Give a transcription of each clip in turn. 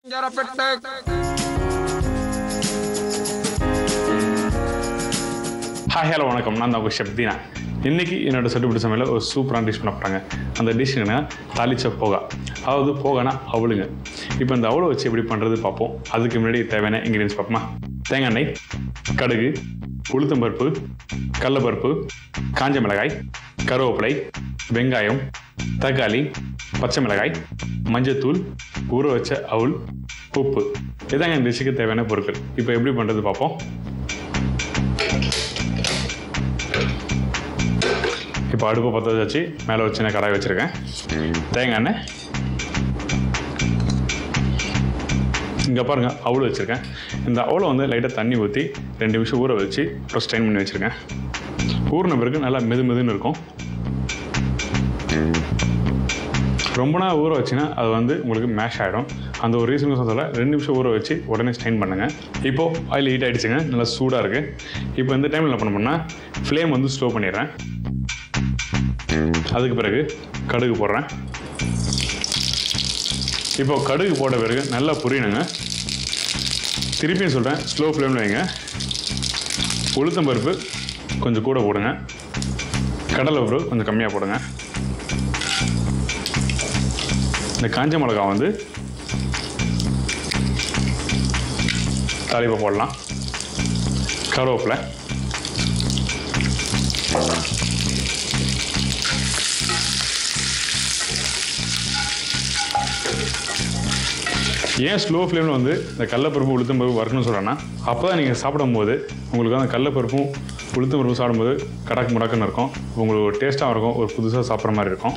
Hi hello வணக்கம். நான் தான் ஷெஃப் தீனா. இன்றைக்கி என்னோட சட்டுப்பிடி சமையலில் ஒரு சூப்பரான டிஷ் பண்ண போகிறாங்க. அந்த டிஷ் என்னென்னா தாளிச்ச போகா. அதாவது போகானா அவளுங்க. இப்போ இந்த அவளை வச்சு எப்படி பண்ணுறது பார்ப்போம். அதுக்கு முன்னாடி தேவையான இன்க்ரீடியன்ஸ் பார்ப்போமா. தேங்காய் எண்ணெய், கடுகு, உளுத்தம்பருப்பு, கடலைப்பருப்பு, காஞ்ச மிளகாய், கருவேப்பிலை, வெங்காயம், தக்காளி, பச்சை மிளகாய், மஞ்சத்தூள், ஊற வச்ச அவல், உப்பு. இதாங்க இந்த டிஷ்ஷுக்கு தேவையான பொருட்கள். இப்போ எப்படி பண்ணுறது பார்ப்போம். இப்போ அடுப்பை பற்ற வச்சு மேலே வச்சு நான் கடாய் வச்சுருக்கேன். தேங்காய் எண்ணெய், இங்கே பாருங்கள் அவல் வச்சுருக்கேன். இந்த அவலை வந்து லைட்டாக தண்ணி ஊற்றி 2 நிமிஷம் ஊற வச்சு அப்புறம் ஸ்ட்ரெயின் பண்ணி வச்சுருக்கேன். ஊறின பிறகு நல்லா மெதுன்னு இருக்கும். ரொம்ப நாள் ஊற வச்சுன்னா அது வந்து உங்களுக்கு மேஷ் ஆகிடும். அந்த ஒரு ரீசனுக்கு சொல்ல 2 நிமிஷம் ஊற வச்சு உடனே ஸ்ட்ரெயின் பண்ணுங்கள். இப்போது ஆயில் ஹீட் ஆகிடுச்சுங்க, நல்லா சூடாக இருக்குது. இப்போ இந்த டைமில் என்ன பண்ணோம்னா ஃப்ளேம் வந்து ஸ்லோ பண்ணிடுறேன். அதுக்கு பிறகு கடுகு போடுறேன். இப்போ கடுகு போட்ட பிறகு நல்லா புரியணுங்க. திருப்பியும் சொல்கிறேன், ஸ்லோ ஃப்ளேமில் வைங்க. உளுத்தம்பருப்பு கொஞ்சம் கூட போடுங்க, கடலைப்பருப்பு கொஞ்சம் கம்மியாக போடுங்க. இந்த காஞ்ச மிளகாய் வந்து தாளிப்பை போடலாம். கருவேப்பிலை, ஏன் ஸ்லோ ஃப்ளேமில் வந்து இந்த கடலைப்பருப்பு உளுத்தம்பருப்பு வறுக்கணும்னு சொல்கிறேன்னா, அப்போ தான் நீங்கள் சாப்பிடும்போது உங்களுக்கு அந்த கடலைப்பருப்பும் உளுத்தம்பருப்பும் சாப்பிடும்போது கடக்கு முடக்குன்னு இருக்கும். உங்களுக்கு ஒரு டேஸ்ட்டாகவும் இருக்கும், ஒரு புதுசாக சாப்பிட்ற மாதிரி இருக்கும்.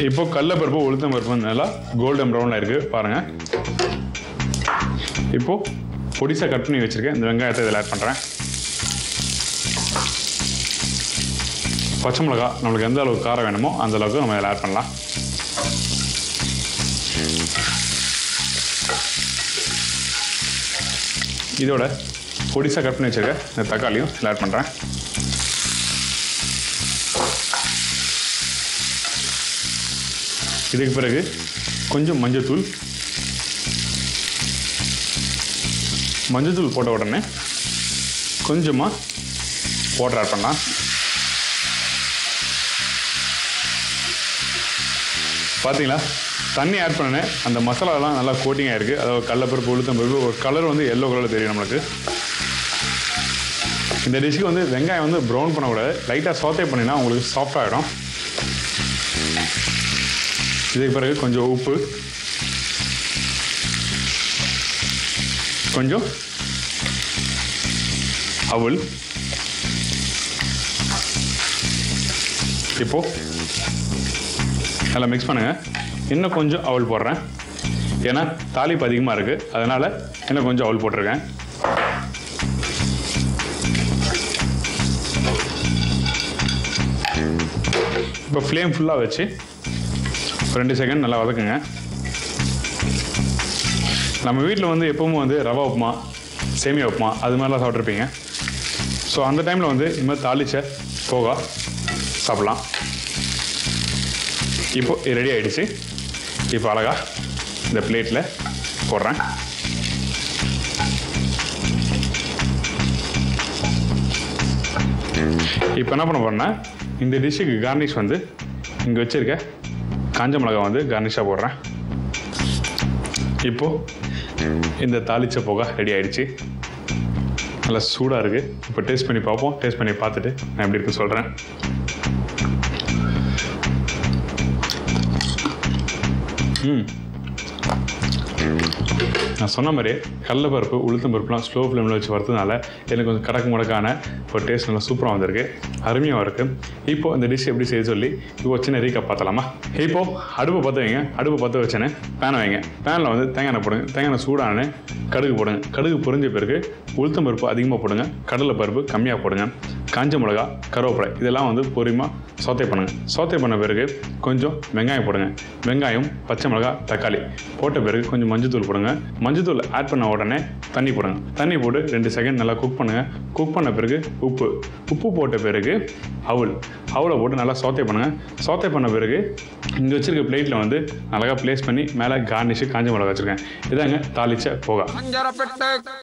இப்போ கடலைப்பருப்பு உளுத்தம்பருப்பு நல்லா கோல்டன் ப்ரௌனில் இருக்குது பாருங்கள். இப்போது பொடிசாக கட் பண்ணி வச்சுருக்கேன் இந்த வெங்காயத்தை இதில் ஆட் பண்ணுறேன். பச்சை மிளகா நம்மளுக்கு எந்த அளவுக்கு காரம் வேணுமோ அந்த அளவுக்கு நம்ம இதில் ஆட் பண்ணலாம். இதோட பொடிசாக கட் பண்ணி வச்சுருக்க இந்த தக்காளியும் இதில் ஆட் பண்ணுறேன். இதுக்கு பிறகு கொஞ்சம் மஞ்சத்தூள் போட்ட உடனே கொஞ்சமாக வாட்டர் ஆட் பண்ணலாம். பார்த்தீங்களா, தண்ணி ஆட் பண்ணனே அந்த மசாலாலாம் நல்லா கோட்டிங்காக இருக்குது. அதாவது கடலைப்பருப்பு உளுத்தம்பருப்பு ஒரு கலர் வந்து எல்லோ கலரில் தெரியும் நம்மளுக்கு. இந்த டிஷ்ஷுக்கு வந்து வெங்காயம் வந்து ப்ரௌன் பண்ணக்கூடாது, லைட்டாக சாத்தே பண்ணினா உங்களுக்கு சாஃப்டாகிடும். இதுக்கு பிறகு கொஞ்சம் உப்பு, கொஞ்சம் அவல். இப்போது நல்லா மிக்ஸ் பண்ணுங்கள். இன்னும் கொஞ்சம் அவல் போடுறேன், ஏன்னா தாளிப்பு அதிகமாக இருக்குது, அதனால் இன்னும் கொஞ்சம் அவல் போட்டிருக்கேன். இப்போ ஃப்ளேம் ஃபுல்லாக வச்சு 2 செகண்ட் நல்லா வதக்குங்க. நம்ம வீட்டில் வந்து எப்பவும் வந்து ரவா உப்புமா, சேமியா உப்புமா அது மாதிரிலாம் சாப்பிட்ருப்பீங்க. ஸோ அந்த டைமில் வந்து இந்த மாதிரி தாளிச்ச போகா சாப்பிட்லாம். இப்போது ரெடி ஆகிடுச்சு. இப்போ அழகாக இந்த பிளேட்டில் போடுறேன். இப்போ என்ன பண்ண போகிறேன்னா இந்த டிஷ்ஷுக்கு கார்னிஷ் வந்து இங்கே வச்சுருக்க காஞ்ச மிளகாய் வந்து கார்னிஷாக போடுறேன். இப்போது இந்த தாளிச்ச போகா ரெடி ஆகிடுச்சு. நல்லா சூடாக இருக்குது. இப்போ டேஸ்ட் பண்ணி பார்ப்போம். டேஸ்ட் பண்ணி பார்த்துட்டு நான் எப்படி இருக்குன்னு சொல்கிறேன். நான் சொன்ன மாதிரி கடலைப்பருப்பு உளுத்தம்பருப்புலாம் ஸ்லோ ஃப்ளேமில் வச்சு வரதுனால எனக்கு கொஞ்சம் கடக்கு முடக்கான ஒரு டேஸ்ட் நல்லா சூப்பராக வந்திருக்கு, அருமையாக இருக்குது. இப்போது இந்த டிஷ் எப்படி செய்ய சொல்லி இப்போ சின்ன ரீக்கப் பார்த்தலாமா. இப்போது அடுப்பை பற்ற வைங்க. அடுப்பை பற்ற வச்சேன்னு பேனை வைங்க. பேனில் வந்து தேங்காய் எண்ணெய் போடுங்க. தேங்காய் எண்ணெய் சூடானு கடுகு போடுங்க. கடுகு பொரிஞ்ச பிறகு உளுத்தம்பருப்பு அதிகமாக போடுங்க, கடலைப்பருப்பு கம்மியாக போடுங்க, காஞ்ச மிளகா, கருவேப்பிலை இதெல்லாம் வந்து பொறுமையாக சோத்தே பண்ணுங்கள். சோத்தே பண்ண பிறகு கொஞ்சம் வெங்காயம் போடுங்க. வெங்காயம், பச்சை மிளகா, தக்காளி போட்ட பிறகு கொஞ்சம் மஞ்சத்தூள் போடுங்க. மஞ்சள் தூள் ஆட் பண்ண உடனே தண்ணி போடுங்க. தண்ணி போட்டு 2 செகண்ட் நல்லா குக் பண்ணுங்கள். குக் பண்ண பிறகு உப்பு போட்ட பிறகு அவலை போட்டு நல்லா சோத்தே பண்ணுங்கள். சோத்தே பண்ண பிறகு இங்கே வச்சுருக்க பிளேட்டில் வந்து அழகாக ப்ளேஸ் பண்ணி மேலே கார்னிஷு காஞ்ச மிளகா வச்சுருக்கேன். இதாங்க தாளிச்ச போகா.